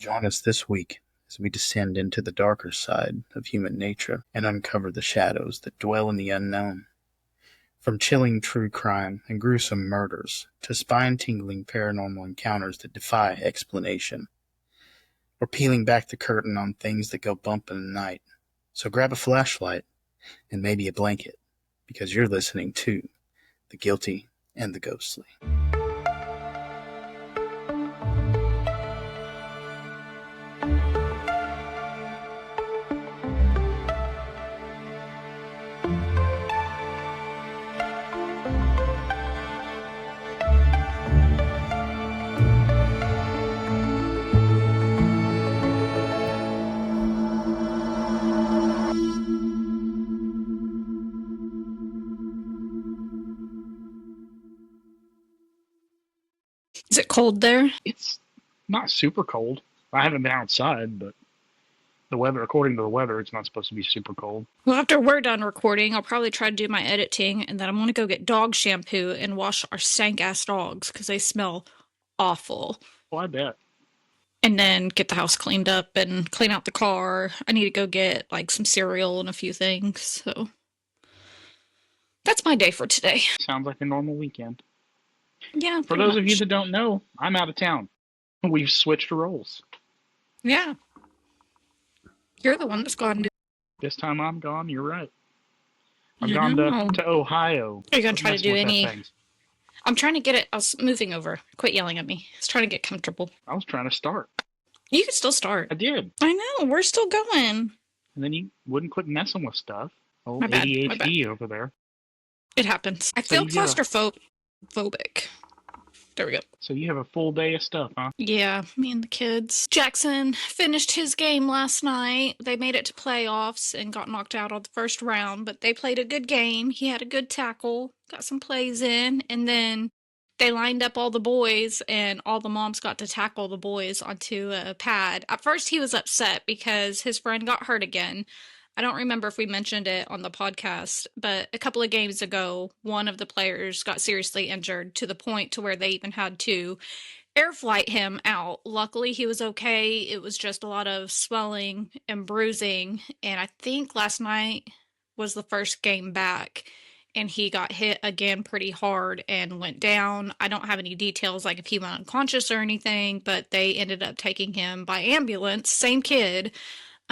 Join us this week as we descend into the darker side of human nature and uncover the shadows that dwell in the unknown. From chilling true crime and gruesome murders to spine-tingling paranormal encounters that defy explanation, we're peeling back the curtain on things that go bump in the night. So grab a flashlight and maybe a blanket, because you're listening to The Guilty and the Ghostly. Is it cold there? It's not super cold. I haven't been outside, but the weather, according to the weather, it's not supposed to be super cold. Well, after we're done recording, I'll probably try to do my editing, and then I'm going to go get dog shampoo and wash our stank-ass dogs because they smell awful. Well, I bet. And then get the house cleaned up and clean out the car. I need to go get, like, some cereal and a few things, so that's my day for today. Sounds like a normal weekend. Yeah, For those of you that don't know, I'm out of town. We've switched roles. Yeah. You're the one that's gone. This time I'm gone, you're right. I've gone to Ohio. Are you going to try to do any... Things. I'm trying to get it... I was moving over. Quit yelling at me. I was trying to get comfortable. I was trying to start. You can still start. I did. I know. We're still going. And then you wouldn't quit messing with stuff. Old My bad. ADHD over there. It happens. I feel claustrophobic. There we go. So you have a full day of stuff, huh? Yeah, me and the kids. Jackson finished his game last night. They made it to playoffs and got knocked out on the first round, but they played a good game. He had a good tackle, got some plays in, and then they lined up all the boys, and all the moms got to tackle the boys onto a pad. At first, he was upset because his friend got hurt again. I don't remember if we mentioned it on the podcast, but a couple of games ago, one of the players got seriously injured to the point to where they even had to air flight him out. Luckily, he was okay. It was just a lot of swelling and bruising. And I think last night was the first game back, and he got hit again pretty hard and went down. I don't have any details, like if he went unconscious or anything, but they ended up taking him by ambulance. Same kid.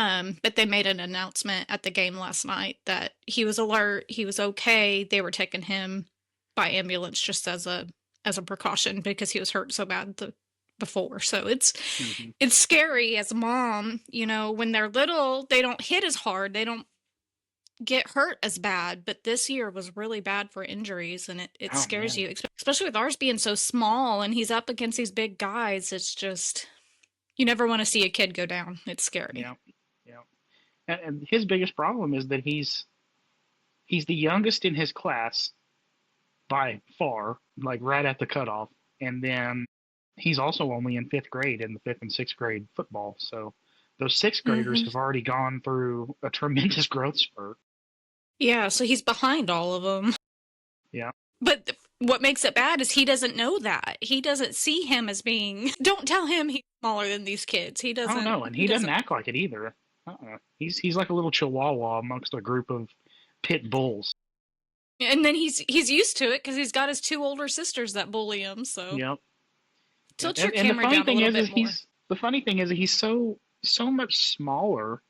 But they made an announcement at the game last night that he was alert, he was okay. They were taking him by ambulance just as a precaution because he was hurt so bad before. So it's scary as a mom, you know, when they're little, they don't hit as hard, they don't get hurt as bad, but this year was really bad for injuries, and it scares you, especially with ours being so small and he's up against these big guys. It's just, you never want to see a kid go down. It's scary. Yeah. And his biggest problem is that he's the youngest in his class by far, like right at the cutoff. And then he's also only in 5th grade in the 5th and 6th grade football. So those 6th graders have already gone through a tremendous growth spurt. Yeah, so he's behind all of them. Yeah. But what makes it bad is he doesn't know that. He doesn't see him as being... Don't tell him he's smaller than these kids. He doesn't... I don't know, and he doesn't act like it either. He's like a little chihuahua amongst a group of pit bulls. And then he's used to it because he's got his 2 older sisters that bully him. So yep. Tilt your camera down a little bit more. The funny thing is that he's so much smaller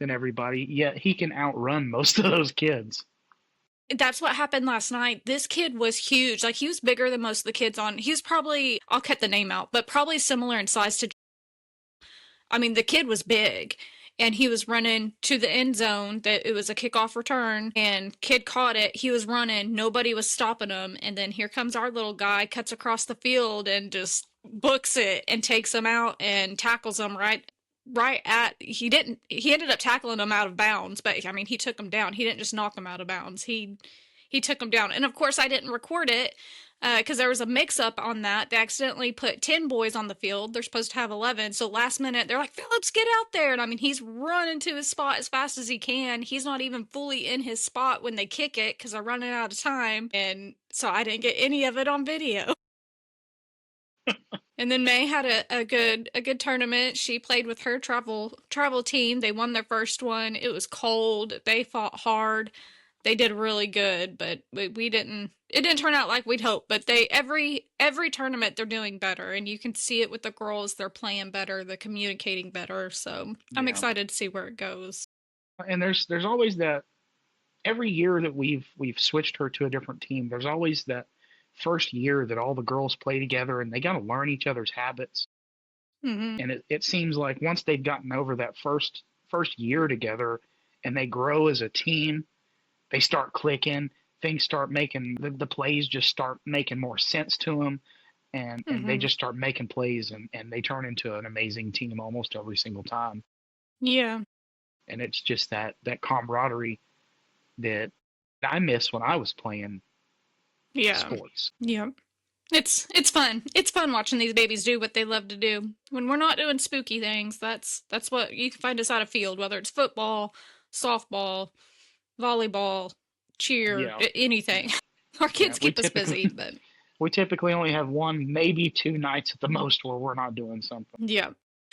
than everybody, yet he can outrun most of those kids. That's what happened last night. This kid was huge. Like, he was bigger than most of the kids on. He was probably, I'll cut the name out, but probably similar in size to... I mean, the kid was big. And he was running to the end zone. That it was a kickoff return, and kid caught it. He was running. Nobody was stopping him. And then here comes our little guy, cuts across the field and just books it and takes him out and tackles him right at... He ended up tackling him out of bounds, but I mean, he took him down. He didn't just knock him out of bounds. He took him down. And of course, I didn't record it because there was a mix-up on that. They accidentally put 10 boys on the field. They're supposed to have 11. So last minute, they're like, Phillips, get out there. And I mean, he's running to his spot as fast as he can. He's not even fully in his spot when they kick it because they're running out of time. And so I didn't get any of it on video. And then May had a good tournament. She played with her travel team. They won their first one. It was cold. They fought hard. They did really good, but we didn't. It didn't turn out like we'd hoped. But they every tournament they're doing better, and you can see it with the girls. They're playing better. They're communicating better. So I'm Yeah. excited to see where it goes. And there's always that every year that we've switched her to a different team, there's always that first year that all the girls play together and they got to learn each other's habits. Hmm. And it seems like once they've gotten over that first year together and they grow as a team, they start clicking. Things start making the plays just start making more sense to them, and they Hmm. just start making plays and they turn into an amazing team almost every single time. Yeah. And it's just that camaraderie that I miss when I was playing Yeah. sports. Yeah. It's fun. It's fun watching these babies do what they love to do. When we're not doing spooky things, that's what you can find us out of field, whether it's football, softball, volleyball, cheer, Yeah, anything. Our yeah. kids keep us busy, but We typically only have one, maybe two nights at the most where we're not doing something. yeah.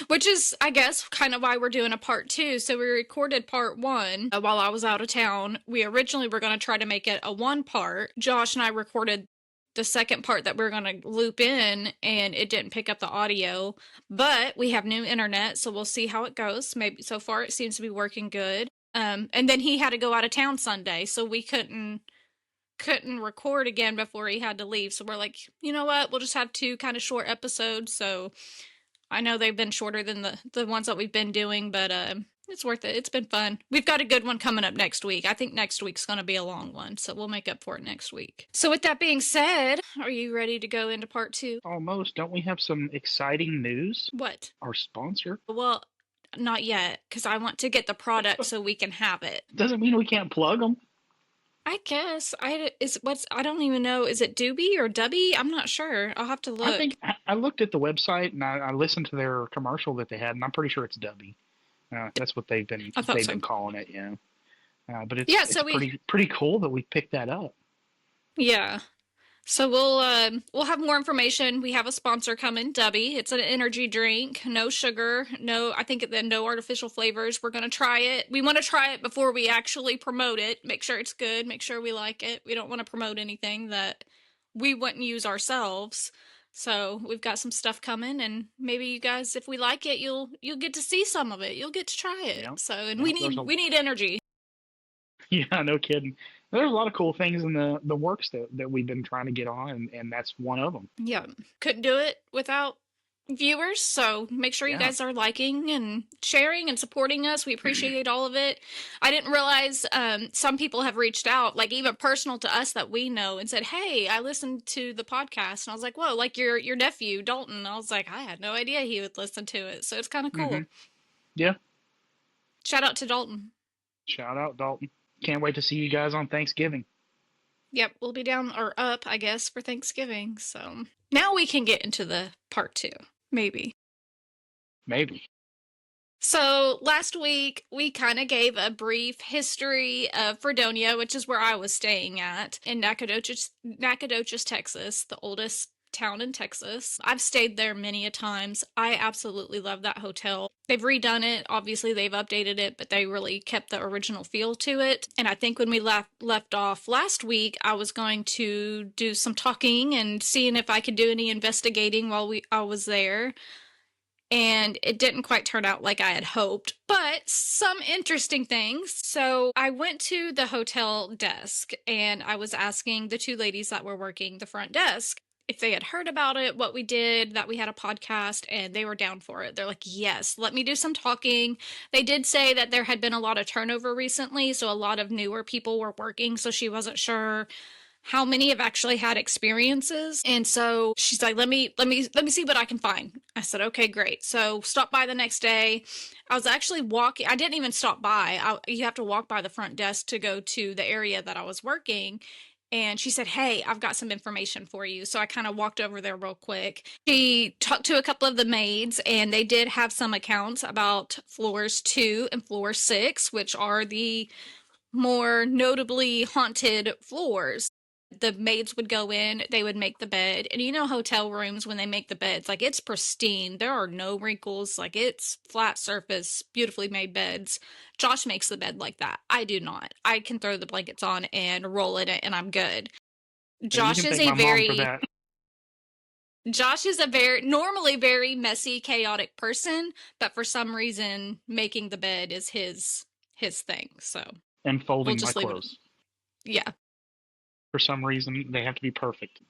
Which is, I guess, kind of why we're doing a part two. So we recorded part one while I was out of town. We originally were going to try to make it a one part. Josh and I recorded the second part that we are going to loop in, and it didn't pick up the audio. But we have new internet, so we'll see how it goes. Maybe so far it seems to be working good. And then he had to go out of town Sunday, so we couldn't record again before he had to leave. So we're like, you know what? We'll just have two kind of short episodes. So I know they've been shorter than the ones that we've been doing, but it's worth it. It's been fun. We've got a good one coming up next week. I think next week's going to be a long one, so we'll make up for it next week. So with that being said, are you ready to go into part two? Almost. Don't we have some exciting news? What? Our sponsor? Well, not yet, because I want to get the product so we can have it. Doesn't mean we can't plug them. I guess I don't even know. Is it Doobie or Dubby? I'm not sure. I'll have to I look. think I looked at the website and I listened to their commercial that they had, and I'm pretty sure it's Dubby. That's what I thought they've so. been calling it, yeah. But Yeah, it's so pretty cool that we picked that up. yeah. So we'll have more information. We have a sponsor coming, Dubby. It's an energy drink, no sugar, no I think then no artificial flavors. We're gonna try it. We want to try it before we actually promote it. Make sure it's good. Make sure we like it. We don't want to promote anything that we wouldn't use ourselves. So we've got some stuff coming, and maybe you guys, if we like it, you'll get to see some of it. You'll get to try it. Yeah, So and yeah. we need energy. Yeah, no kidding. There's a lot of cool things in the works that we've been trying to get on, and that's one of them. Yeah, couldn't do it without viewers, so make sure you Yeah. guys are liking and sharing and supporting us. We appreciate all of it. I didn't realize some people have reached out, like even personal to us that we know, and said, hey, I listened to the podcast. And I was like, whoa, like your nephew Dalton. I was like, I had no idea he would listen to it, so it's kind of Hmm. cool. Yeah. Shout out to Dalton. Shout out, Dalton. Can't wait to see you guys on Thanksgiving. Yep, we'll be down or up, I guess, for Thanksgiving. So now we can get into the part two, maybe. Maybe. So last week we kind of gave a brief history of Fredonia, which is where I was staying at in Nacogdoches, Texas, the oldest town in Texas. I've stayed there many a times. I absolutely love that hotel. They've redone it. Obviously, they've updated it, but they really kept the original feel to it. And I think when we left off last week, I was going to do some talking and seeing if I could do any investigating while I was there, and it didn't quite turn out like I had hoped, but some interesting things. So I went to the hotel desk and I was asking the two ladies that were working the front desk if they had heard about it, what we did, that we had a podcast, and they were down for it. They're like, yes, let me do some talking. They did say that there had been a lot of turnover recently, so a lot of newer people were working, so she wasn't sure how many have actually had experiences. And so she's like, let me see what I can find. I said, okay, great. So stop by the next day. I was actually walking. I didn't even stop by. You have to walk by the front desk to go to the area that I was working. And she said, hey, I've got some information for you. So I kind of walked over there real quick. She talked to a couple of the maids, and they did have some accounts about floors 2 and floor 6, which are the more notably haunted floors. The maids would go in, they would make the bed. And you know, hotel rooms, when they make the beds, like it's pristine. There are no wrinkles. Like it's flat surface, beautifully made beds. Josh makes the bed like that. I do not. I can throw the blankets on and roll in it and I'm good. And you Josh can is thank a my mom for very that. Josh is a very normally very messy, chaotic person, but for some reason making the bed is his thing. So And we'll folding my just leave it. clothes. Yeah. For some reason, they have to be perfect.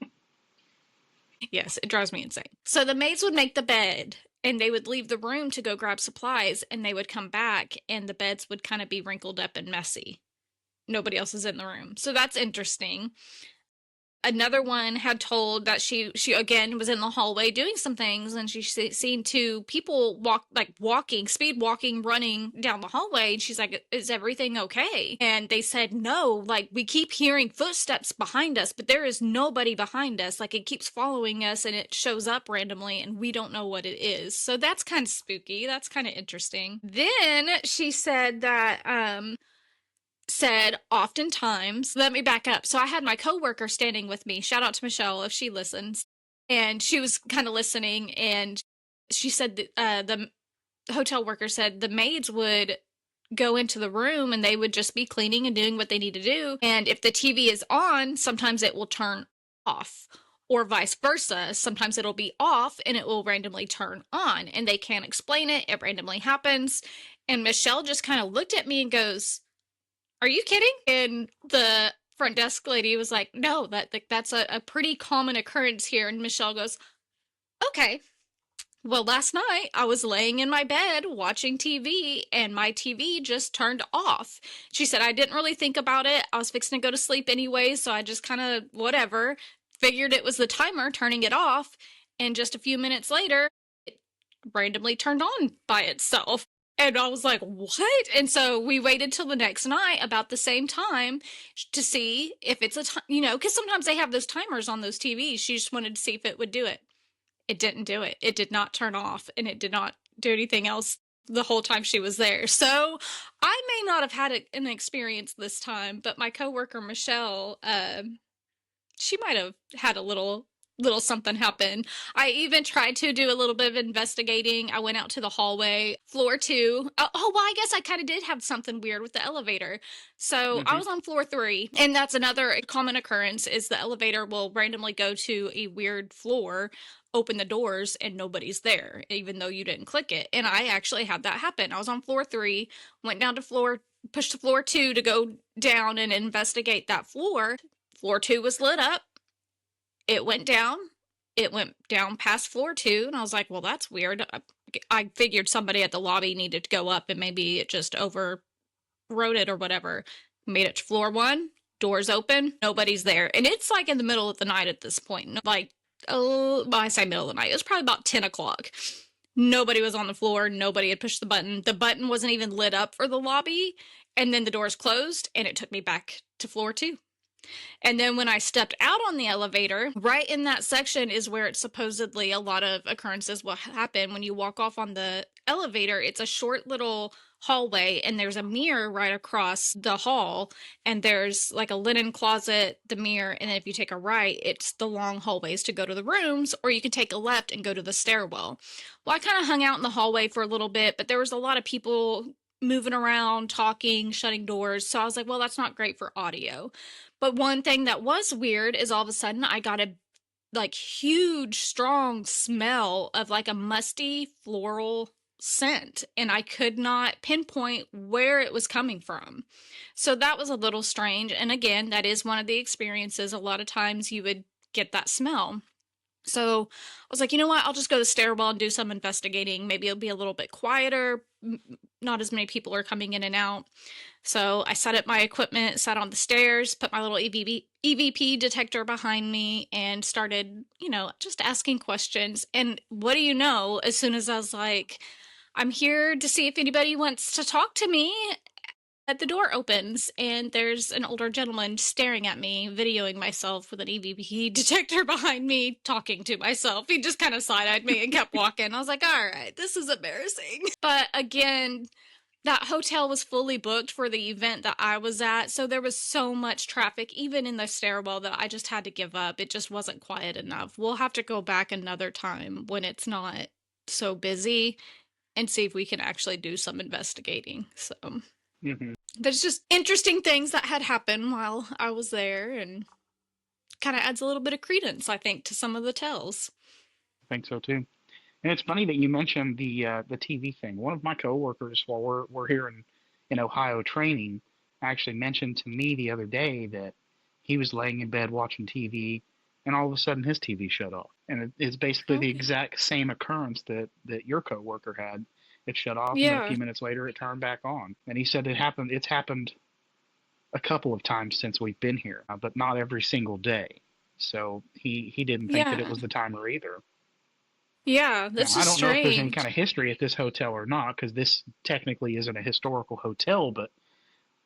Yes, it drives me insane. So the maids would make the bed and they would leave the room to go grab supplies and they would come back and the beds would kind of be wrinkled up and messy. Nobody else is in the room. So that's interesting. Another one had told that she again was in the hallway doing some things and she seen two people speed walking, running down the hallway, and she's like, is everything okay? And they said no, like we keep hearing footsteps behind us, but there is nobody behind us. Like it keeps following us and it shows up randomly and we don't know what it is. So that's kind of spooky. That's kind of interesting. Then she said that oftentimes, let me back up. So I had my coworker standing with me. Shout out to Michelle if she listens. And she was kind of listening, and she said the hotel worker said the maids would go into the room and they would just be cleaning and doing what they need to do. And if the TV is on, sometimes it will turn off. Or vice versa. Sometimes it'll be off and it will randomly turn on. And they can't explain it. It randomly happens. And Michelle just kind of looked at me and goes, are you kidding? And the front desk lady was like, no, that's a pretty common occurrence here. And Michelle goes, okay. Well, last night I was laying in my bed watching TV and my TV just turned off. She said, I didn't really think about it. I was fixing to go to sleep anyway, so I just kind of, whatever, figured it was the timer turning it off. And just a few minutes later, it randomly turned on by itself. And I was like, what? And so we waited till the next night about the same time to see if it's because sometimes they have those timers on those TVs. She just wanted to see if it would do it. It didn't do it. It did not turn off and it did not do anything else the whole time she was there. So I may not have had an experience this time, but my coworker, Michelle, she might have had a little something happen. I even tried to do a little bit of investigating. I went out to the hallway, floor 2. Oh, well, I guess I kind of did have something weird with the elevator. So I was on floor 3, and that's another common occurrence is the elevator will randomly go to a weird floor, open the doors, and nobody's there, even though you didn't click it. And I actually had that happen. I was on floor 3, went down to pushed to floor 2 to go down and investigate that floor. Floor 2 was lit up. It went down. It went down past floor 2, and I was like, well, that's weird. I figured somebody at the lobby needed to go up, and maybe it just overrode it or whatever. Made it to floor 1, doors open, nobody's there. And it's like in the middle of the night at this point. Like, I say middle of the night. It was probably about 10 o'clock. Nobody was on the floor. Nobody had pushed the button. The button wasn't even lit up for the lobby. And then the doors closed, and it took me back to floor 2. And then when I stepped out on the elevator, right in that section is where it's supposedly a lot of occurrences will happen. When you walk off on the elevator, it's a short little hallway and there's a mirror right across the hall, and there's like a linen closet, the mirror, and then if you take a right, it's the long hallways to go to the rooms, or you can take a left and go to the stairwell. Well, I kind of hung out in the hallway for a little bit, but there was a lot of people moving around, talking, shutting doors, so I was like, well, that's not great for audio. But one thing that was weird is all of a sudden I got a huge, strong smell of like a musty floral scent, and I could not pinpoint where it was coming from. So that was a little strange. And again, that is one of the experiences. A lot of times you would get that smell. So I was like, you know what? I'll just go to the stairwell and do some investigating. Maybe it'll be a little bit quieter. Not as many people are coming in and out. So I set up my equipment, sat on the stairs, put my little EVP detector behind me, and started, just asking questions. And what do you know, as soon as I was like, I'm here to see if anybody wants to talk to me, the door opens, and there's an older gentleman staring at me, videoing myself with an EVP detector behind me, talking to myself. He just kind of side-eyed me and kept walking. I was like, all right, this is embarrassing. But again, that hotel was fully booked for the event that I was at, so there was so much traffic, even in the stairwell, that I just had to give up. It just wasn't quiet enough. We'll have to go back another time when it's not so busy and see if we can actually do some investigating. So there's just interesting things that had happened while I was there, and kind of adds a little bit of credence, I think, to some of the tales. I think so too. And it's funny that you mentioned the TV thing. One of my coworkers, while we're here in Ohio training, actually mentioned to me the other day that he was laying in bed watching TV, and all of a sudden his TV shut off. And it's basically the exact same occurrence that your coworker had. It shut off, and then a few minutes later it turned back on. And he said it's happened a couple of times since we've been here, but not every single day. So he didn't think that it was the timer either. Yeah, that's now, just I don't strange. know if there's any kind of history at this hotel or not, because this technically isn't a historical hotel, but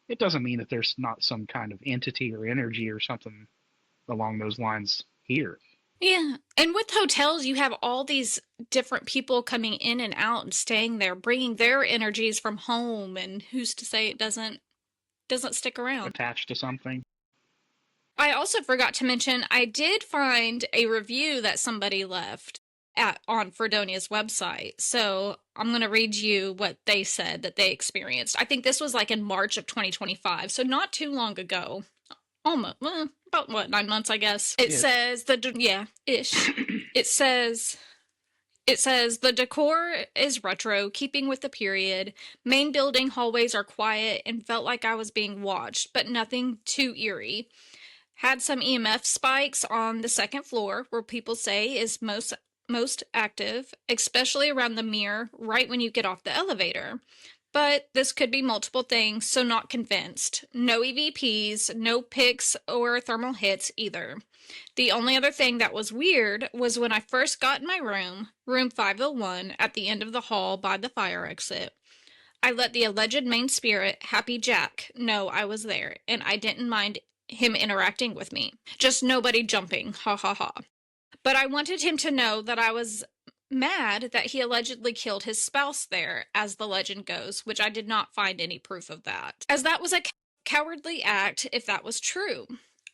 it doesn't mean that there's not some kind of entity or energy or something along those lines here. Yeah. And with hotels, you have all these different people coming in and out and staying there, bringing their energies from home, and who's to say it doesn't stick around? Attached to something. I also forgot to mention, I did find a review that somebody left on Fredonia's website. So I'm going to read you what they said that they experienced. I think this was like in March of 2025, so not too long ago. Almost, well, about what, 9 months, I guess. It says ish. It says the decor is retro, keeping with the period. Main building hallways are quiet and felt like I was being watched, but nothing too eerie. Had some EMF spikes on the second floor, where people say is most active, especially around the mirror right when you get off the elevator. But this could be multiple things, so not convinced. No EVPs, no pics or thermal hits either. The only other thing that was weird was when I first got in my room 501, at the end of the hall by the fire exit. I let the alleged main spirit, Happy Jack, know I was there, and I didn't mind him interacting with me. Just nobody jumping, ha ha ha. But I wanted him to know that I was mad that he allegedly killed his spouse there, as the legend goes, which I did not find any proof of that, as that was a cowardly act if that was true.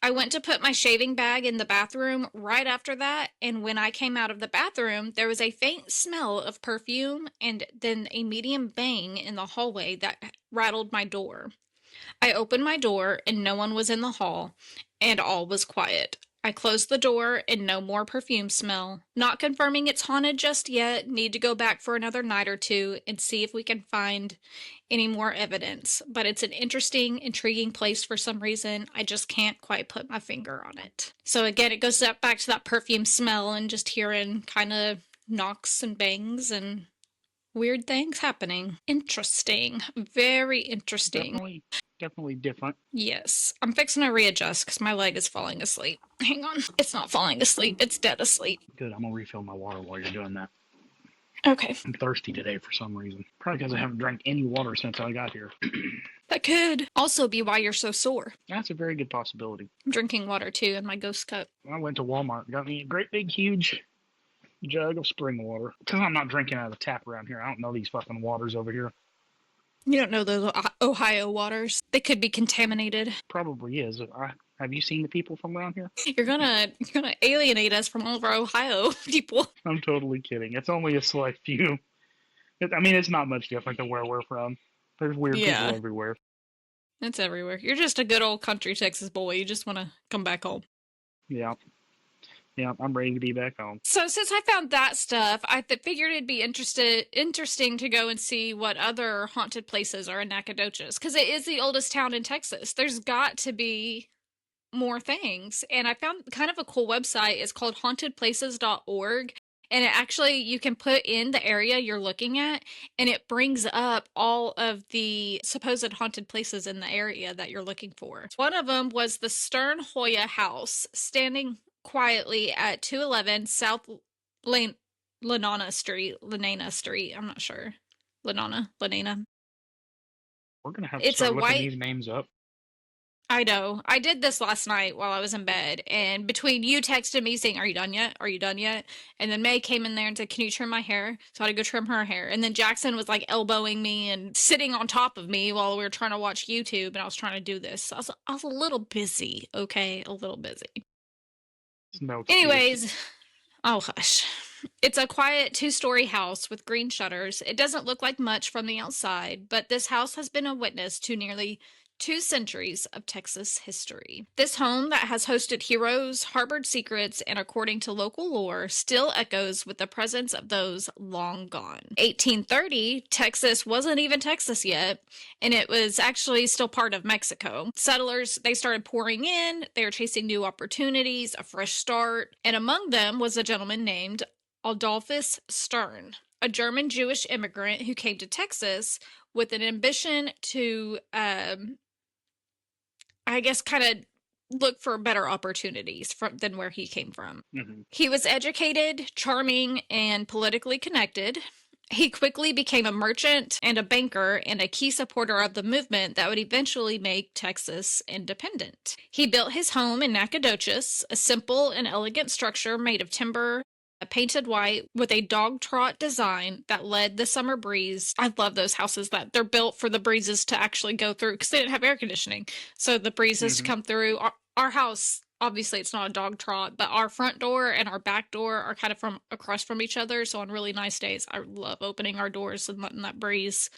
I went to put my shaving bag in the bathroom right after that, and when I came out of the bathroom, there was a faint smell of perfume and then a medium bang in the hallway that rattled my door. I opened my door and no one was in the hall, and all was quiet. I closed the door and no more perfume smell. Not confirming it's haunted just yet. Need to go back for another night or two and see if we can find any more evidence. But it's an interesting, intriguing place for some reason. I just can't quite put my finger on it. So again, it goes back to that perfume smell and just hearing kind of knocks and bangs and weird things happening. Interesting. Very interesting. Definitely different. Yes. I'm fixing to readjust because my leg is falling asleep. Hang on. It's not falling asleep. It's dead asleep. Good. I'm going to refill my water while you're doing that. Okay. I'm thirsty today for some reason. Probably because I haven't drank any water since I got here. That could also be why you're so sore. That's a very good possibility. I'm drinking water too in my ghost cup. I went to Walmart, got me a great big huge jug of spring water. Because I'm not drinking out of the tap around here. I don't know these fucking waters over here. You don't know those Ohio waters. They could be contaminated. Probably is. Have you seen the people from around here? You're gonna alienate us from all of our Ohio people. I'm totally kidding. It's only a select few. It's not much different than where we're from. There's weird people everywhere. It's everywhere. You're just a good old country Texas boy. You just want to come back home. Yeah. Yeah, I'm ready to be back home. So since I found that stuff, I figured it'd be interesting to go and see what other haunted places are in Nacogdoches, because it is the oldest town in Texas. There's got to be more things. And I found kind of a cool website. It's called hauntedplaces.org. And it actually, you can put in the area you're looking at, and it brings up all of the supposed haunted places in the area that you're looking for. One of them was the Sterne-Hoya house, standing quietly at 211 South Lenana Street. I'm not sure. Lenana. We're going to have to start looking these names up. I know. I did this last night while I was in bed, and between you texting me saying, "Are you done yet? Are you done yet?" And then May came in there and said, "Can you trim my hair?" So I had to go trim her hair. And then Jackson was like elbowing me and sitting on top of me while we were trying to watch YouTube, and I was trying to do this. So I was a little busy, okay? A little busy. No excuse. Anyways, oh hush. It's a quiet two-story house with green shutters. It doesn't look like much from the outside, but this house has been a witness to nearly 2 centuries of Texas history. This home that has hosted heroes, harbored secrets, and according to local lore, still echoes with the presence of those long gone. 1830, Texas wasn't even Texas yet, and it was actually still part of Mexico. Settlers, they started pouring in, they were chasing new opportunities, a fresh start, and among them was a gentleman named Adolphus Stern, a German Jewish immigrant who came to Texas with an ambition to, I guess, kind of look for better opportunities than where he came from. Mm-hmm. He was educated, charming, and politically connected. He quickly became a merchant and a banker and a key supporter of the movement that would eventually make Texas independent. He built his home in Nacogdoches, a simple and elegant structure made of timber, painted white with a dog trot design that led the summer breeze. I love those houses that they're built for the breezes to actually go through because they didn't have air conditioning. So the breezes come through. Our house, obviously it's not a dog trot, but our front door and our back door are kind of from across from each other. So on really nice days, I love opening our doors and letting that breeze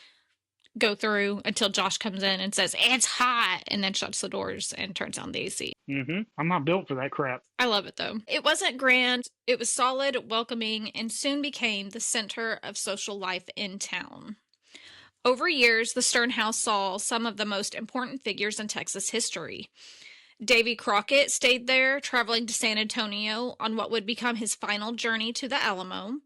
go through until Josh comes in and says, "It's hot," and then shuts the doors and turns on the AC. I'm not built for that crap. I love it though. It wasn't grand, it was solid, welcoming, and soon became the center of social life in town. Over years, the Stern House saw some of the most important figures in Texas history. Davy Crockett stayed there, traveling to San Antonio on what would become his final journey to the Alamo.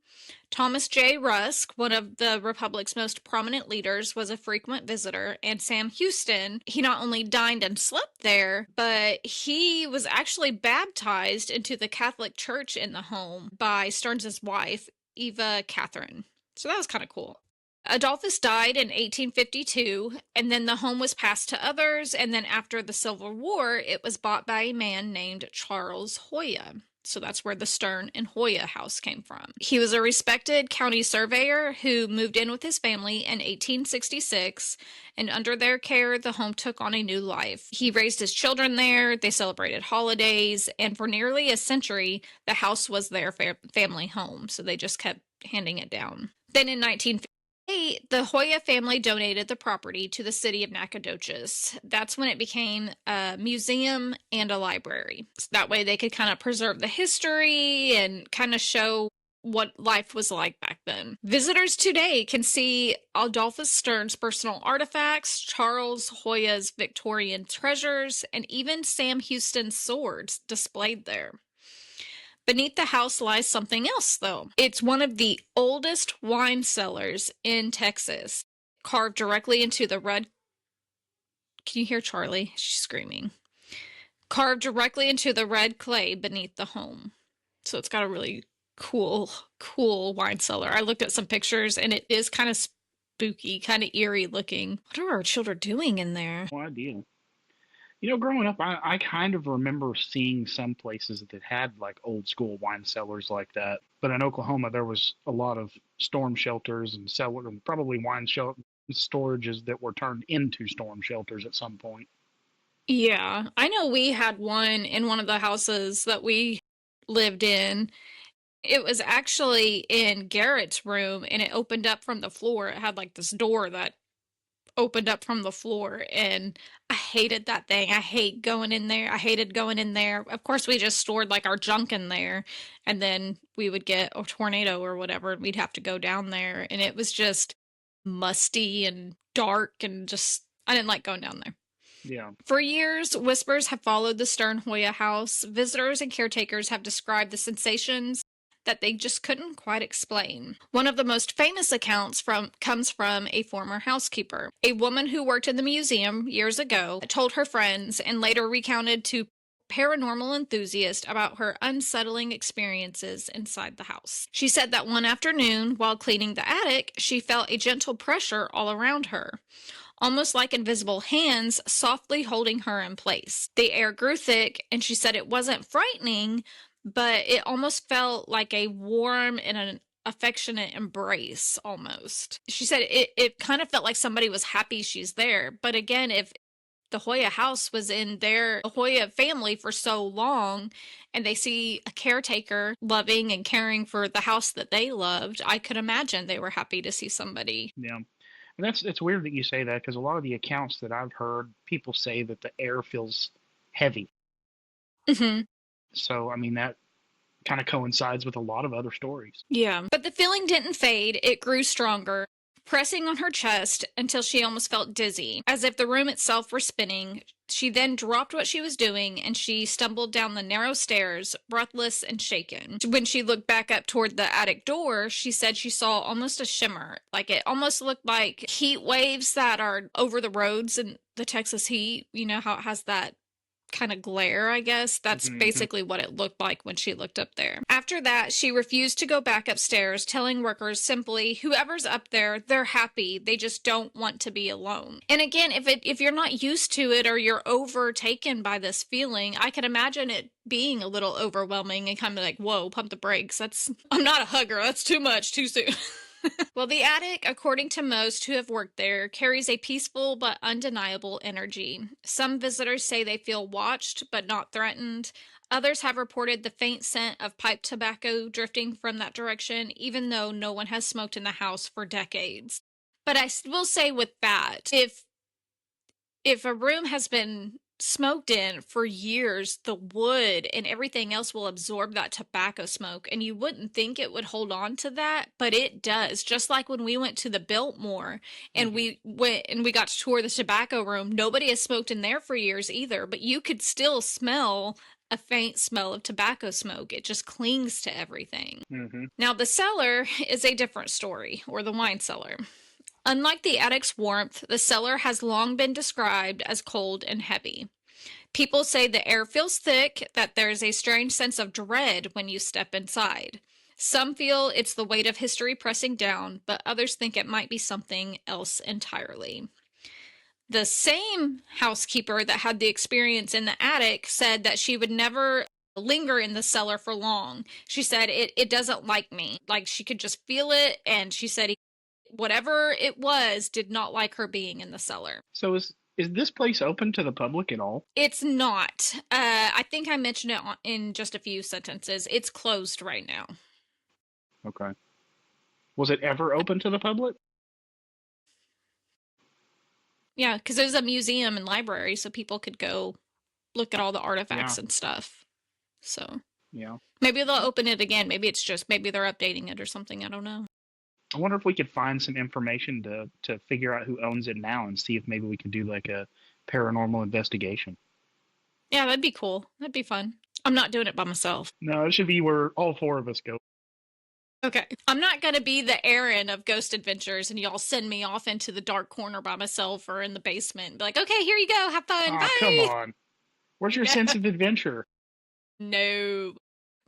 Thomas J. Rusk, one of the Republic's most prominent leaders, was a frequent visitor, and Sam Houston, he not only dined and slept there, but he was actually baptized into the Catholic Church in the home by Stearns' wife, Eva Catherine. So that was kind of cool. Adolphus died in 1852, and then the home was passed to others, and then after the Civil War, it was bought by a man named Charles Hoya. So that's where the Stern and Hoya house came from. He was a respected county surveyor who moved in with his family in 1866, and under their care, the home took on a new life. He raised his children there, they celebrated holidays, and for nearly a century, the house was their family home, so they just kept handing it down. Then in 1958, the Hoya family donated the property to the city of Nacogdoches. That's when it became a museum and a library. So that way they could kind of preserve the history and kind of show what life was like back then. Visitors today can see Adolphus Stern's personal artifacts, Charles Hoya's Victorian treasures, and even Sam Houston's swords displayed there. Beneath the house lies something else, though. It's one of the oldest wine cellars in Texas, carved directly into the red... Can you hear Charlie? She's screaming. Carved directly into the red clay beneath the home. So it's got a really cool wine cellar. I looked at some pictures, and it is kind of spooky, kind of eerie looking. What are our children doing in there? No idea. You know, growing up, I kind of remember seeing some places that had like old school wine cellars like that. But in Oklahoma, there was a lot of storm shelters and probably wine storages that were turned into storm shelters at some point. Yeah, I know we had one in one of the houses that we lived in. It was actually in Garrett's room, and it opened up from the floor. It had like this door that opened up from the floor, and I hated that thing. I hate going in there. I hated going in there. Of course, we just stored like our junk in there, and then we would get a tornado or whatever, and we'd have to go down there, and it was just musty and dark, and just, I didn't like going down there. Yeah. For years, whispers have followed the Sterne-Hoya house. Visitors and caretakers have described the sensations that they just couldn't quite explain. One of the most famous accounts comes from a former housekeeper. A woman who worked in the museum years ago told her friends and later recounted to paranormal enthusiasts about her unsettling experiences inside the house. She said that one afternoon, while cleaning the attic, she felt a gentle pressure all around her. almost like invisible hands softly holding her in place. The air grew thick, and she said it wasn't frightening, but it almost felt like a warm and an affectionate embrace almost. She said it kind of felt like somebody was happy she's there. But again, if the Hoya house was in their Hoya family for so long and they see a caretaker loving and caring for the house that they loved, I could imagine they were happy to see somebody. Yeah. And it's weird that you say that, because a lot of the accounts that I've heard, people say that the air feels heavy. Mm-hmm. So, I mean, that kind of coincides with a lot of other stories. Yeah. But the feeling didn't fade. It grew stronger, pressing on her chest until she almost felt dizzy, as if the room itself were spinning. She then dropped what she was doing and she stumbled down the narrow stairs, breathless and shaken. When she looked back up toward the attic door, she said she saw almost a shimmer. Like it almost looked like heat waves that are over the roads in the Texas heat. You know how it has that kind of glare, I guess. That's basically what it looked like when she looked up there. After that, she refused to go back upstairs, telling workers simply, whoever's up there, they're happy. They just don't want to be alone. And again, if you're not used to it or you're overtaken by this feeling, I can imagine it being a little overwhelming and kind of like, whoa, pump the brakes. I'm not a hugger. That's too much, too soon. Well, the attic, according to most who have worked there, carries a peaceful but undeniable energy. Some visitors say they feel watched but not threatened. Others have reported the faint scent of pipe tobacco drifting from that direction, even though no one has smoked in the house for decades. But I will say with that, if a room has been smoked in for years, the wood and everything else will absorb that tobacco smoke, and you wouldn't think it would hold on to that, but it does. Just like when we went to the Biltmore and we got to tour the tobacco room, nobody has smoked in there for years either, but you could still smell a faint smell of tobacco smoke. It just clings to everything. Now, the cellar is a different story, or the wine cellar. Unlike the attic's warmth, the cellar has long been described as cold and heavy. People say the air feels thick, that there's a strange sense of dread when you step inside. Some feel it's the weight of history pressing down, but others think it might be something else entirely. The same housekeeper that had the experience in the attic said that she would never linger in the cellar for long. She said it doesn't like me. Like she could just feel it, and she said whatever it was did not like her being in the cellar. So is this place open to the public at all? It's not. I think I mentioned it in just a few sentences. It's closed right now. Okay. Was it ever open to the public? Yeah, because it was a museum and library, so people could go look at all the artifacts and stuff. So yeah, maybe they'll open it again. Maybe they're updating it or something. I don't know. I wonder if we could find some information to figure out who owns it now and see if maybe we could do like a paranormal investigation. Yeah, that'd be cool. That'd be fun. I'm not doing it by myself. No, it should be where all four of us go. Okay. I'm not going to be the Aaron of Ghost Adventures and y'all send me off into the dark corner by myself or in the basement and be like, okay, here you go. Have fun. Oh, bye. Come on. Where's your sense of adventure? No.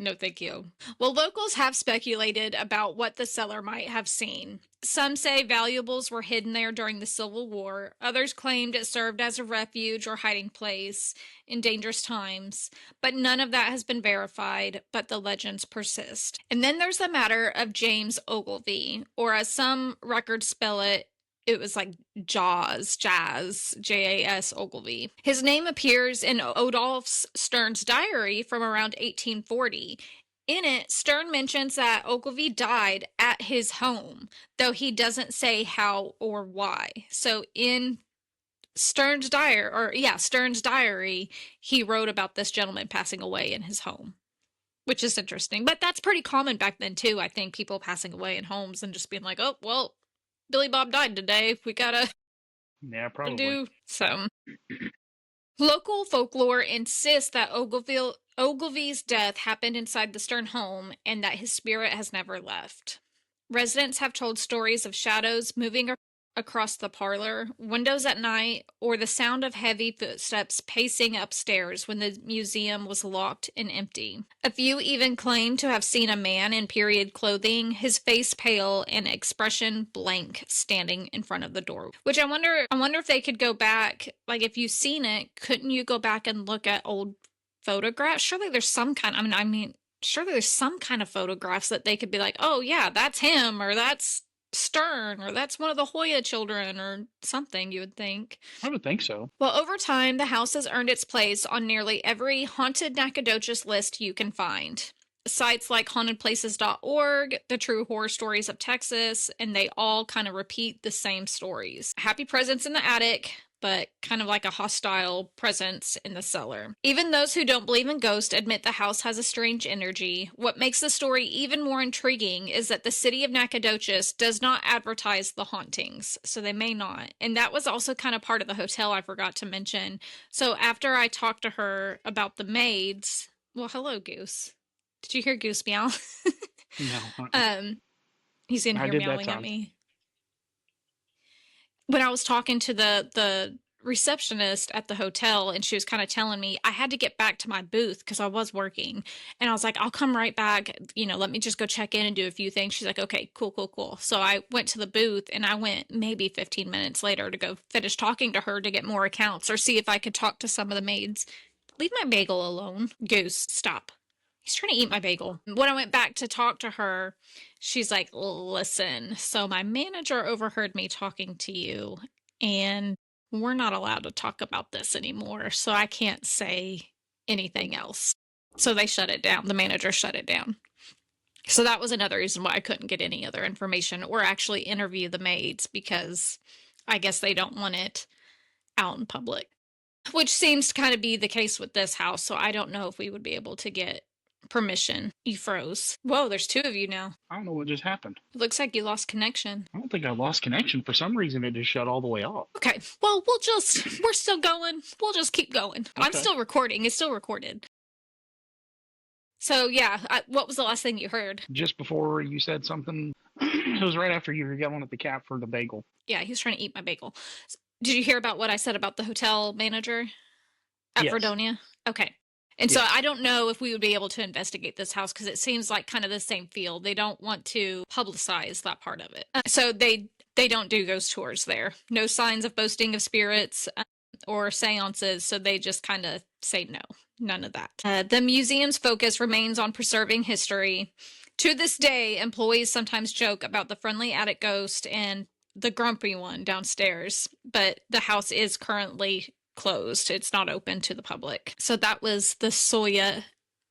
No, thank you. Well, locals have speculated about what the cellar might have seen. Some say valuables were hidden there during the Civil War. Others claimed it served as a refuge or hiding place in dangerous times. But none of that has been verified, but the legends persist. And then there's the matter of James Ogilvy, or as some records spell it, it was like Jazz, Jas, Ogilvy. His name appears in Odolph Sterne's diary from around 1840. In it, Sterne mentions that Ogilvy died at his home, though he doesn't say how or why. So in Sterne's diary, he wrote about this gentleman passing away in his home, which is interesting. But that's pretty common back then too, I think, people passing away in homes and just being like, oh, well, Billy Bob died today. We gotta probably do some. Local folklore insists that Ogilvy's death happened inside the Sterne home and that his spirit has never left. Residents have told stories of shadows moving across the parlor, windows at night, or the sound of heavy footsteps pacing upstairs when the museum was locked and empty. A few even claimed to have seen a man in period clothing, his face pale and expression blank, standing in front of the door. Which I wonder if they could go back, like if you've seen it, couldn't you go back and look at old photographs? Surely there's some kind, surely there's some kind of photographs that they could be like, oh yeah, that's him, or that's Stern, or that's one of the Hoya children, or something, you would think. I would think so. Well, over time, the house has earned its place on nearly every haunted Nacogdoches list you can find. Sites like hauntedplaces.org, the True Horror Stories of Texas, and they all kind of repeat the same stories. Happy presence in the attic, but kind of like a hostile presence in the cellar. Even those who don't believe in ghosts admit the house has a strange energy. What makes the story even more intriguing is that the city of Nacogdoches does not advertise the hauntings, so they may not. And that was also kind of part of the hotel I forgot to mention. So after I talked to her about the maids, well, hello, Goose. Did you hear Goose meow? No. He's in here meowing at me. When I was talking to the receptionist at the hotel, and she was kind of telling me I had to get back to my booth because I was working, and I was like, I'll come right back, let me just go check in and do a few things. She's like, okay, cool. So I went to the booth, and I went maybe 15 minutes later to go finish talking to her to get more accounts or see if I could talk to some of the maids. Leave my bagel alone. Goose, stop. He's trying to eat my bagel. When I went back to talk to her, she's like, listen, so my manager overheard me talking to you, and we're not allowed to talk about this anymore, so I can't say anything else. So they shut it down. The manager shut it down. So that was another reason why I couldn't get any other information or actually interview the maids, because I guess they don't want it out in public, which seems to kind of be the case with this house. So I don't know if we would be able to get permission. You froze. Whoa, there's two of you now. I don't know what just happened. It looks like you lost connection. I don't think I lost connection. For some reason, it just shut all the way off. Okay. Well, we're still going. We'll just keep going. Okay. I'm still recording. It's still recorded. So, yeah, what was the last thing you heard? Just before you said something, it was right after you were yelling at the cat for the bagel. Yeah, he was trying to eat my bagel. Did you hear about what I said about the hotel manager at Fredonia? Okay. And so I don't know if we would be able to investigate this house because it seems like kind of the same field. They don't want to publicize that part of it. So they don't do ghost tours there. No signs of boasting of spirits or seances. So they just kind of say no, none of that. The museum's focus remains on preserving history. To this day, employees sometimes joke about the friendly attic ghost and the grumpy one downstairs, but the house is currently closed. It's not open to the public. So that was the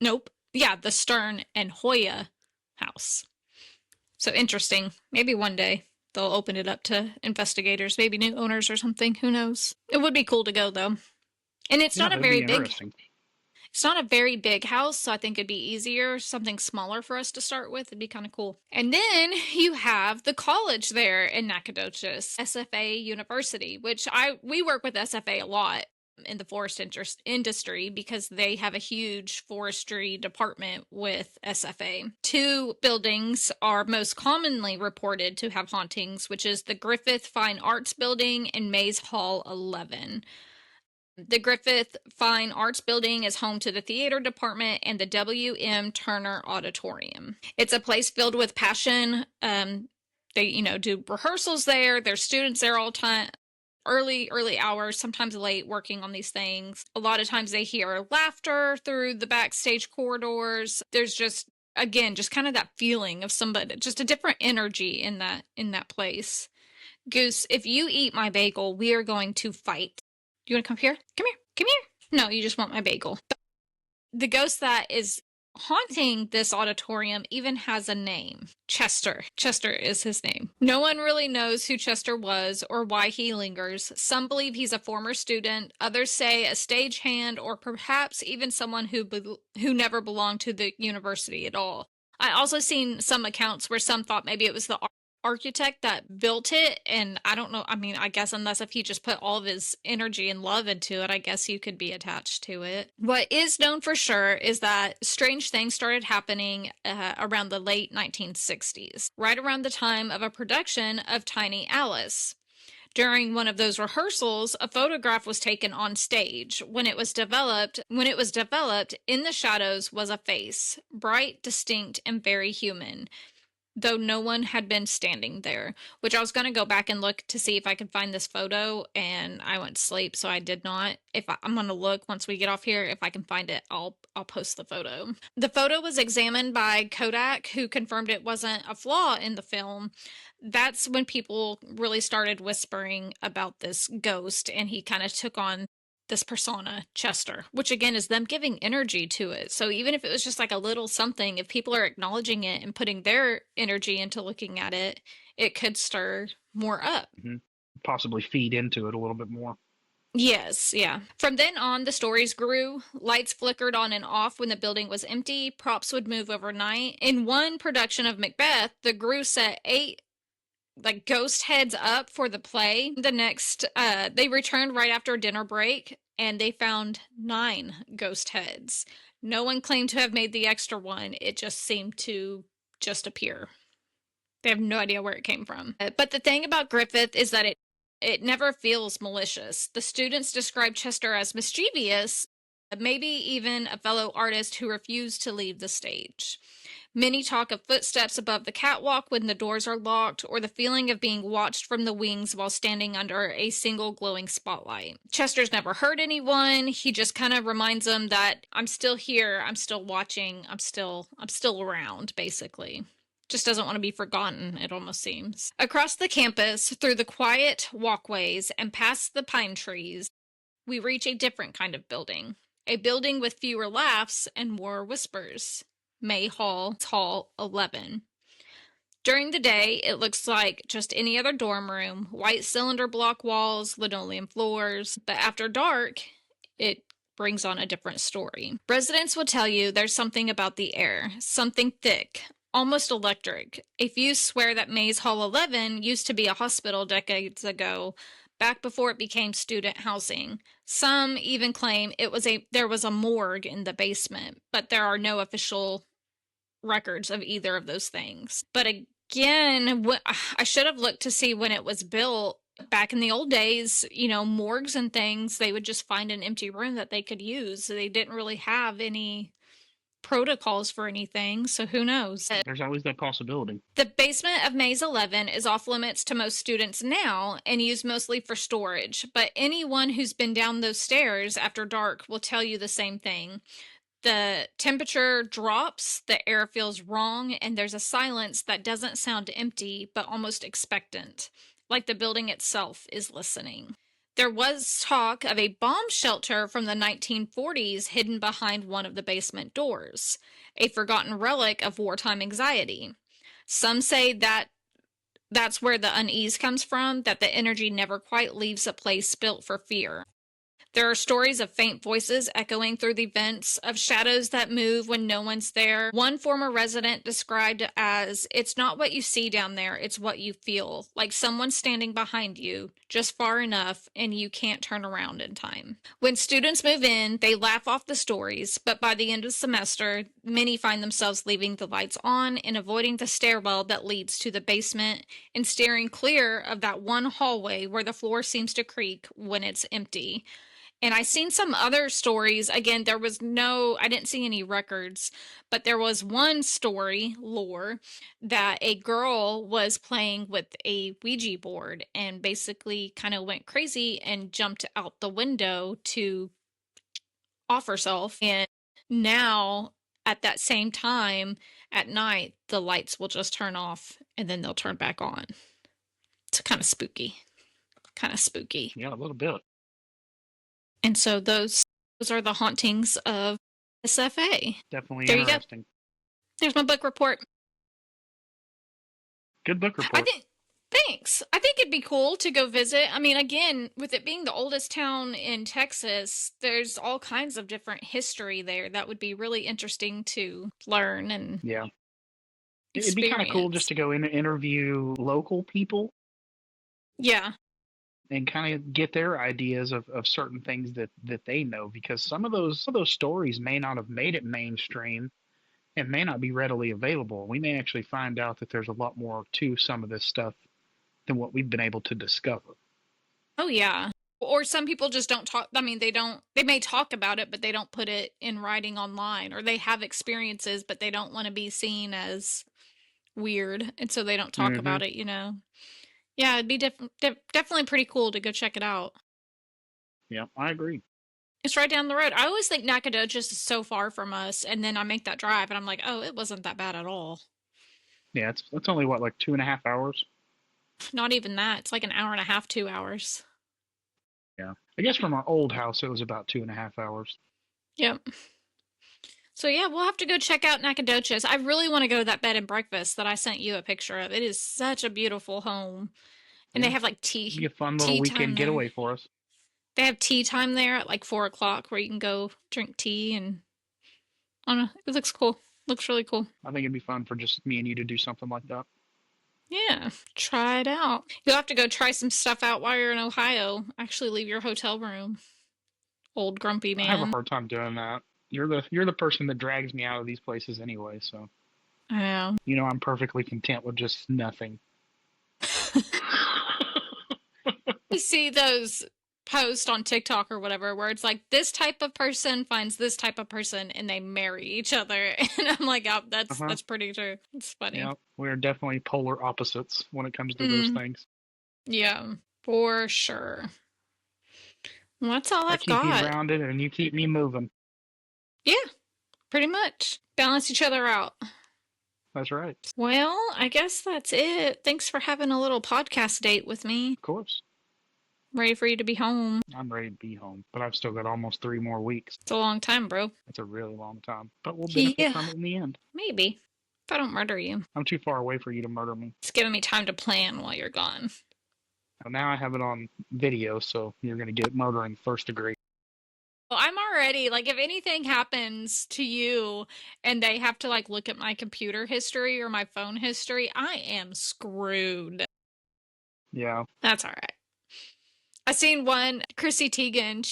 the Sterne-Hoya house. So interesting. Maybe one day they'll open it up to investigators, maybe new owners or something. Who knows? It would be cool to go though. And it's not a very big. It's not a very big house, so I think it'd be easier, something smaller for us to start with. It'd be kind of cool. And then you have the college there in Nacogdoches, SFA University, which we work with SFA a lot in the forest industry because they have a huge forestry department with SFA. Two buildings are most commonly reported to have hauntings, which is the Griffith Fine Arts Building and Mays Hall 11. The Griffith Fine Arts Building is home to the theater department and the W.M. Turner Auditorium. It's a place filled with passion. They, do rehearsals there. There's students there all the time, early hours, sometimes late, working on these things. A lot of times they hear laughter through the backstage corridors. There's just kind of that feeling of somebody, just a different energy in that place. Goose, if you eat my bagel, we are going to fight. You want to come here? Come here. No, you just want my bagel. The ghost that is haunting this auditorium even has a name. Chester. Chester is his name. No one really knows who Chester was or why he lingers. Some believe he's a former student. Others say a stagehand or perhaps even someone who never belonged to the university at all. I also seen some accounts where some thought maybe it was the architect that built it, and I don't know. I mean, I guess unless if he just put all of his energy and love into it, I guess you could be attached to it. What is known for sure is that strange things started happening around the late 1960s, right around the time of a production of Tiny Alice. During one of those rehearsals, a photograph was taken on stage. When it was developed, in the shadows was a face, bright, distinct, and very human, though no one had been standing there, which I was going to go back and look to see if I could find this photo, and I went to sleep, so I did not. I'm going to look once we get off here. If I can find it, I'll post the photo. The photo was examined by Kodak, who confirmed it wasn't a flaw in the film. That's when people really started whispering about this ghost, and he kind of took on this persona, Chester, which again is them giving energy to it. So even if it was just like a little something, if people are acknowledging it and putting their energy into looking at it, it could stir more up. Possibly feed into it a little bit more. Yes, yeah. From then on, the stories grew. Lights flickered on and off when the building was empty. Props would move overnight. In one production of Macbeth, the crew set 8 ghost heads up for the play. The next, they returned right after a dinner break, and they found 9 ghost heads. No one claimed to have made the extra one. It just seemed to just appear. They have no idea where it came from. But the thing about Griffith is that it never feels malicious. The students describe Chester as mischievous, maybe even a fellow artist who refused to leave the stage. Many talk of footsteps above the catwalk when the doors are locked, or the feeling of being watched from the wings while standing under a single glowing spotlight. Chester's never hurt anyone. He just kind of reminds them that I'm still here, I'm still watching, I'm still around, basically. Just doesn't want to be forgotten, it almost seems. Across the campus, through the quiet walkways and past the pine trees, we reach a different kind of building. A building with fewer laughs and more whispers. May Hall 11. During the day, it looks like just any other dorm room, white cylinder block walls, linoleum floors, but after dark, it brings on a different story. Residents will tell you there's something about the air, something thick, almost electric. A few swear that Mays Hall 11 used to be a hospital decades ago, back before it became student housing. Some even claim there was a morgue in the basement, but there are no official records of either of those things. But again, I should have looked to see when it was built. Back in the old days, morgues and things, they would just find an empty room that they could use. They didn't really have any protocols for anything, so who knows? There's always that possibility. The basement of Maze 11 is off limits to most students now and used mostly for storage, but anyone who's been down those stairs after dark will tell you the same thing. The temperature drops, the air feels wrong, and there's a silence that doesn't sound empty, but almost expectant, like the building itself is listening. There was talk of a bomb shelter from the 1940s hidden behind one of the basement doors, a forgotten relic of wartime anxiety. Some say that that's where the unease comes from, that the energy never quite leaves a place built for fear. There are stories of faint voices echoing through the vents, of shadows that move when no one's there. One former resident described it as, "It's not what you see down there, it's what you feel. Like someone standing behind you, just far enough, and you can't turn around in time." When students move in, they laugh off the stories, but by the end of the semester, many find themselves leaving the lights on and avoiding the stairwell that leads to the basement and steering clear of that one hallway where the floor seems to creak when it's empty. And I seen some other stories. Again, I didn't see any records, but there was one story, lore, that a girl was playing with a Ouija board and basically kind of went crazy and jumped out the window to off herself. And now, at that same time, at night, the lights will just turn off and then they'll turn back on. It's kind of spooky. Yeah, a little bit. And so those are the hauntings of SFA. Definitely There interesting. You go. There's my book report. Good book report. Thanks. I think it'd be cool to go visit. I mean, again, with it being the oldest town in Texas, there's all kinds of different history there that would be really interesting to learn and yeah. It'd be kind of cool just to go in and interview local people. Yeah. And kind of get their ideas of certain things that they know, because some of those stories may not have made it mainstream and may not be readily available. We may actually find out that there's a lot more to some of this stuff than what we've been able to discover. Oh, yeah. Or some people just don't talk. I mean, they may talk about it, but they don't put it in writing online, or they have experiences, but they don't want to be seen as weird. And so they don't talk Mm-hmm. about it, Yeah, it'd be definitely pretty cool to go check it out. Yeah, I agree. It's right down the road. I always think Nacogdoches is so far from us, and then I make that drive, and I'm like, oh, it wasn't that bad at all. Yeah, it's only what, like 2.5 hours? Not even that. It's like an hour and a half, 2 hours. Yeah. I guess from our old house it was about 2.5 hours. Yep. So yeah, we'll have to go check out Nacogdoches. I really want to go to that bed and breakfast that I sent you a picture of. It is such a beautiful home. And they Yeah. have like It'd be a fun little tea time weekend there. getaway for us. They have tea time there at like 4 o'clock where you can go drink tea, and I don't know. It looks cool. Looks really cool. I think it'd be fun for just me and you to do something like that. Yeah, try it out. You'll have to go try some stuff out while you're in Ohio. Actually leave your hotel room. Old grumpy I have a man. hard time doing that. You're the person that drags me out of these places anyway, so I know. I'm perfectly content with just nothing. You see those posts on TikTok or whatever where it's like this type of person finds this type of person and they marry each other. And I'm like, oh, Uh-huh. that's pretty true. It's funny. Yeah, we're definitely polar opposites when it comes to those things. Yeah, for sure. Well, that's all I I've keep you got. grounded and you keep me moving. Yeah, pretty much. Balance each other out. That's right. Well, I guess that's it. Thanks for having a little podcast date with me. Of course. Ready for you to be home. I'm ready to be home, but I've still got almost 3 more weeks. It's a long time, bro. That's a really long time, but we'll benefit from Yeah, it in the end. maybe. If I don't murder you. I'm too far away for you to murder me. It's giving me time to plan while you're gone. Well, now I have it on video, so you're going to get murdering first degree. Well, I'm already, like, if anything happens to you and they have to, like, look at my computer history or my phone history, I am screwed. Yeah. That's all right. I seen one, Chrissy Teigen,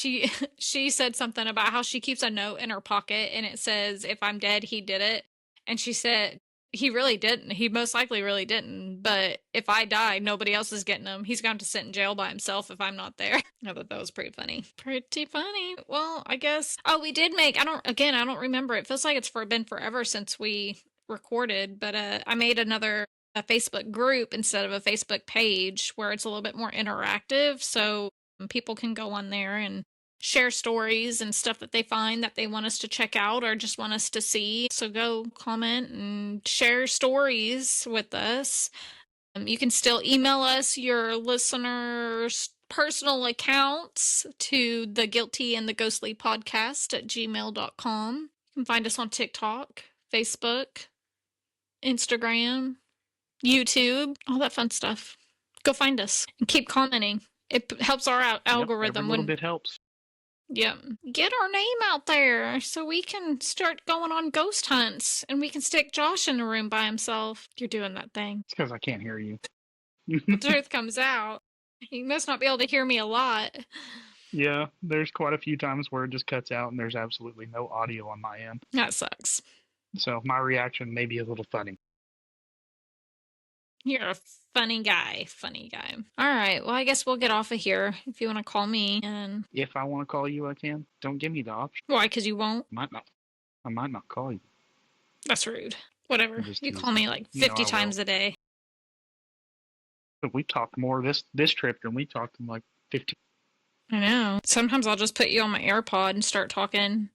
she said something about how she keeps a note in her pocket and it says, if I'm dead, he did it. And she said, he really didn't. He most likely really didn't. But if I die, nobody else is getting him. He's going to sit in jail by himself if I'm not there. I thought that was pretty funny. Pretty funny. Well, I guess. Oh, we did make, I don't remember. It feels like it's been forever since we recorded, but I made a Facebook group instead of a Facebook page where it's a little bit more interactive. So people can go on there and share stories and stuff that they find that they want us to check out or just want us to see. So go comment and share stories with us. You can still email us your listeners' personal accounts to the Guilty and the Ghostly podcast at gmail.com. You can find us on TikTok, Facebook, Instagram, YouTube, all that fun stuff. Go find us and keep commenting. It helps our algorithm. Every little bit helps. Yeah. Get our name out there so we can start going on ghost hunts and we can stick Josh in the room by himself. You're doing that thing. It's because I can't hear you. The truth comes out. You must not be able to hear me a lot. Yeah, there's quite a few times where it just cuts out and there's absolutely no audio on my end. That sucks. So my reaction may be a little funny. You're a funny guy. Funny guy. All right. Well, I guess we'll get off of here if you want to call me. And If I want to call you, I can. Don't give me the option. why? Because you won't? I might not call you. That's rude. Whatever. You call me like 50 times a day. But we talked more this trip than we talked in like 15. I know. Sometimes I'll just put you on my AirPod and start talking.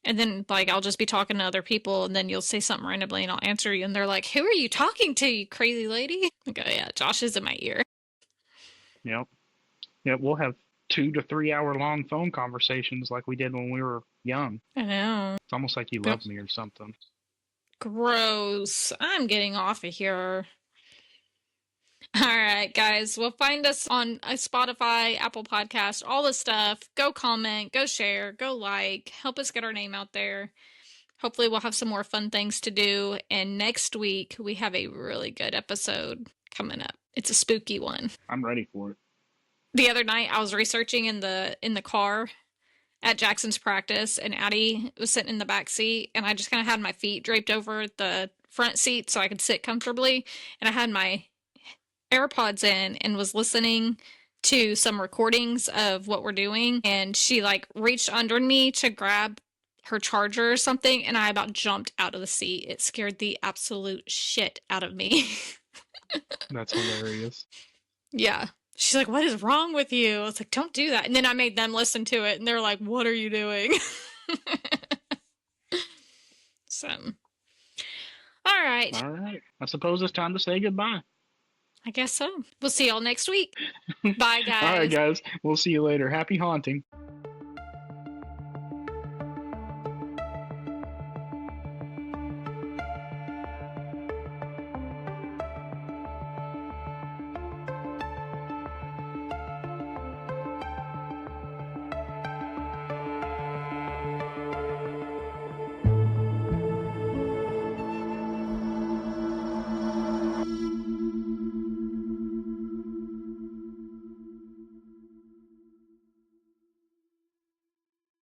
And then, like, I'll just be talking to other people, and then you'll say something randomly, and I'll answer you, and they're like, who are you talking to, you crazy lady? I go, yeah, Josh is in my ear. Yep. Yeah, we'll have 2 to 3 hour long phone conversations like we did when we were young. I know. It's almost like you love me or something. Gross. I'm getting off of here. All right, guys. Well, find us on Spotify, Apple Podcast, all the stuff. Go comment, go share, go like. Help us get our name out there. Hopefully we'll have some more fun things to do. And next week, we have a really good episode coming up. It's a spooky one. I'm ready for it. The other night, I was researching in the car at Jackson's practice, and Addie was sitting in the back seat, and I just kind of had my feet draped over the front seat so I could sit comfortably. And I had my AirPods in and was listening to some recordings of what we're doing, and she like reached under me to grab her charger or something, and I about jumped out of the seat. It scared the absolute shit out of me. That's hilarious. Yeah. She's like, what is wrong with you? I was like, don't do that. And then I made them listen to it, and they're like, what are you doing? So, all right. All right. I suppose it's time to say goodbye. I guess so. We'll see y'all next week. Bye, guys. All right, guys. We'll see you later. Happy haunting.